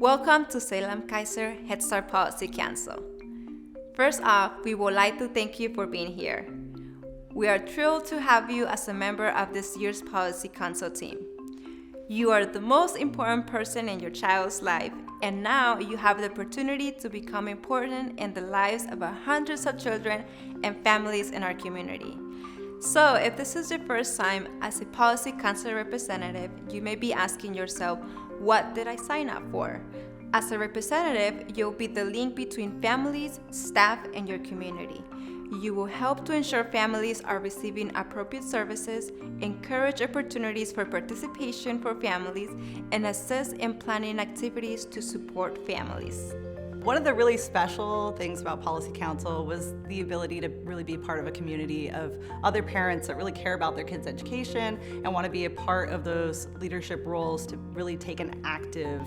Welcome to Salem Kaiser Head Start Policy Council. First off, we would like to thank you for being here. We are thrilled to have you as a member of this year's Policy Council team. You are the most important person in your child's life, and now you have the opportunity to become important in the lives of hundreds of children and families in our community. So, if this is your first time as a Policy Council representative, you may be asking yourself, what did I sign up for? As a representative, you'll be the link between families, staff, and your community. You will help to ensure families are receiving appropriate services, encourage opportunities for participation for families, and assist in planning activities to support families. One of the really special things about Policy Council was the ability to really be part of a community of other parents that really care about their kids' education and want to be a part of those leadership roles to really take an active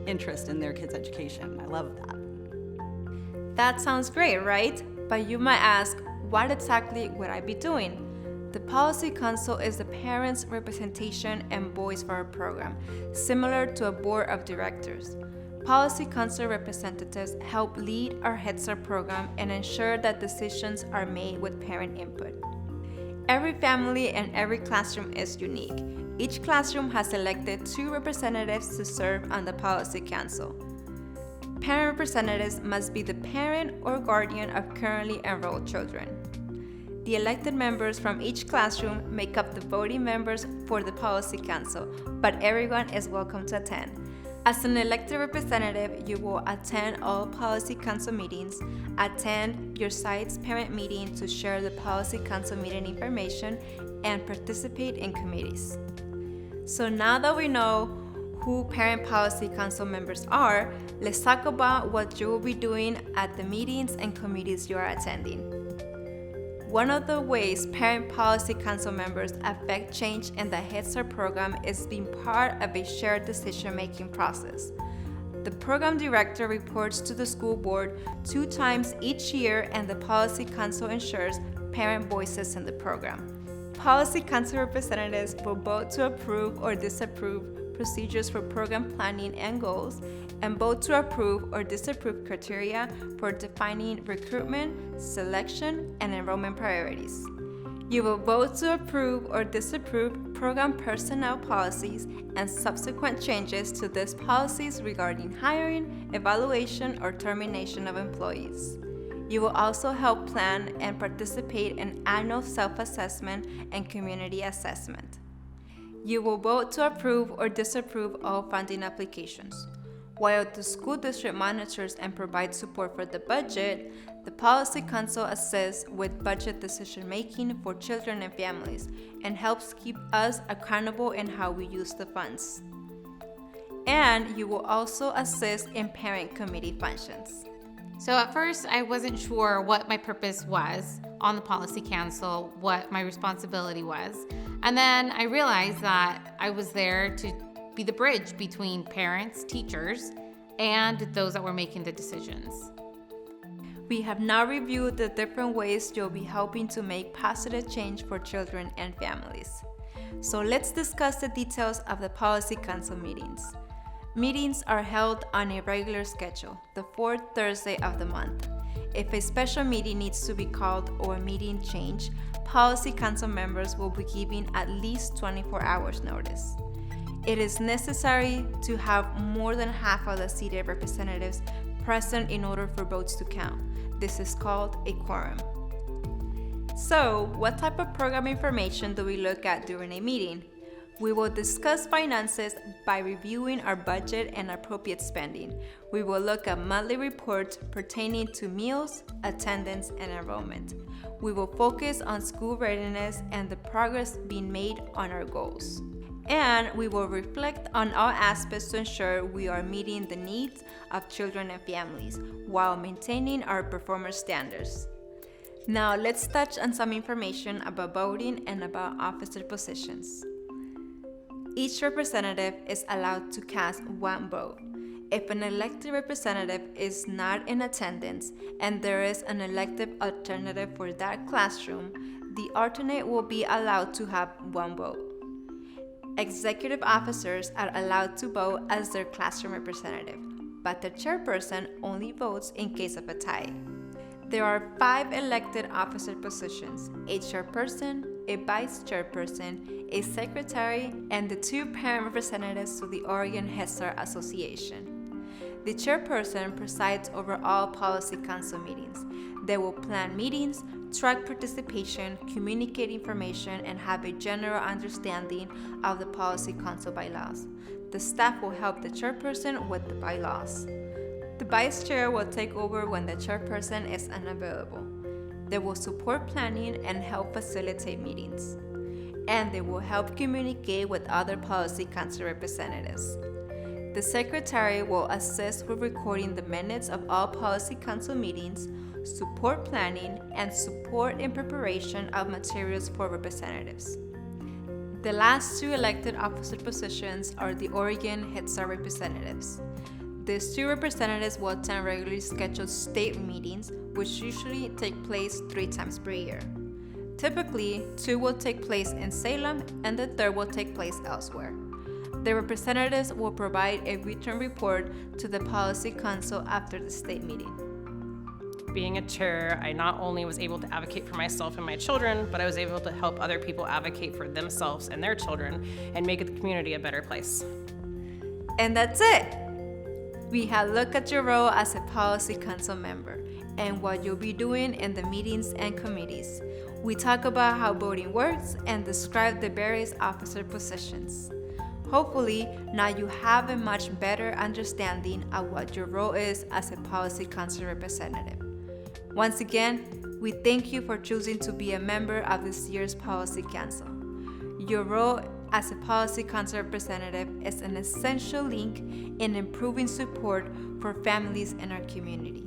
interest in their kids' education. I love that. That sounds great, right? But you might ask, what exactly would I be doing? The Policy Council is the parents' representation and voice for our program, similar to a board of directors. Policy Council representatives help lead our Head Start program and ensure that decisions are made with parent input. Every family and every classroom is unique. Each classroom has elected 2 representatives to serve on the Policy Council. Parent representatives must be the parent or guardian of currently enrolled children. The elected members from each classroom make up the voting members for the Policy Council, but everyone is welcome to attend. As an elected representative, you will attend all Policy Council meetings, attend your site's parent meeting to share the Policy Council meeting information, and participate in committees. So now that we know who Parent Policy Council members are, let's talk about what you will be doing at the meetings and committees you are attending. One of the ways Parent Policy Council members affect change in the Head Start program is being part of a shared decision-making process. The program director reports to the school board 2 times each year, and the Policy Council ensures parent voices in the program. Policy Council representatives will vote to approve or disapprove procedures for program planning and goals, and vote to approve or disapprove criteria for defining recruitment, selection, and enrollment priorities. You will vote to approve or disapprove program personnel policies and subsequent changes to these policies regarding hiring, evaluation, or termination of employees. You will also help plan and participate in annual self-assessment and community assessment. You will vote to approve or disapprove all funding applications. While the school district monitors and provides support for the budget, the Policy Council assists with budget decision-making for children and families and helps keep us accountable in how we use the funds. And you will also assist in parent committee functions. So at first, I wasn't sure what my purpose was on the Policy Council, what my responsibility was. And then I realized that I was there to be the bridge between parents, teachers, and those that were making the decisions. We have now reviewed the different ways you'll be helping to make positive change for children and families. So let's discuss the details of the Policy Council meetings. Meetings are held on a regular schedule, the 4th Thursday of the month. If a special meeting needs to be called or a meeting change, Policy Council members will be given at least 24 hours notice. It is necessary to have more than half of the seated representatives present in order for votes to count. This is called a quorum. So, what type of program information do we look at during a meeting? We will discuss finances by reviewing our budget and appropriate spending. We will look at monthly reports pertaining to meals, attendance, and enrollment. We will focus on school readiness and the progress being made on our goals. And we will reflect on all aspects to ensure we are meeting the needs of children and families while maintaining our performance standards. Now let's touch on some information about voting and about officer positions. Each representative is allowed to cast 1 vote. If an elected representative is not in attendance and there is an elective alternative for that classroom, the alternate will be allowed to have 1 vote. Executive officers are allowed to vote as their classroom representative. but the chairperson only votes in case of a tie. There are 5 elected officer positions: a chairperson, a vice chairperson, a secretary, and the 2 parent representatives to the Oregon Head Start Association. The chairperson presides over all Policy Council meetings. They will plan meetings, track participation, communicate information, and have a general understanding of the Policy Council bylaws. The staff will help the chairperson with the bylaws. The vice chair will take over when the chairperson is unavailable. They will support planning and help facilitate meetings. And they will help communicate with other Policy Council representatives. The secretary will assist with recording the minutes of all Policy Council meetings, support planning, and support in preparation of materials for representatives. The last 2 elected officer positions are the Oregon Head Start representatives. These 2 representatives will attend regularly scheduled state meetings, which usually take place 3 times per year. Typically, 2 will take place in Salem and the 3rd will take place elsewhere. The representatives will provide a written report to the Policy Council after the state meeting. Being a chair, I not only was able to advocate for myself and my children, but I was able to help other people advocate for themselves and their children and make the community a better place. And that's it! We had looked at your role as a Policy Council member and what you'll be doing in the meetings and committees. We talk about how voting works and describe the various officer positions. Hopefully, now you have a much better understanding of what your role is as a Policy Council representative. Once again, we thank you for choosing to be a member of this year's Policy Council. Your role as a Policy Council representative is an essential link in improving support for families in our community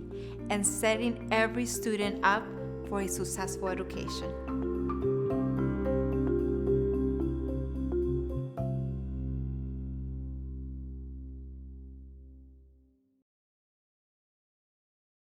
and setting every student up for a successful education.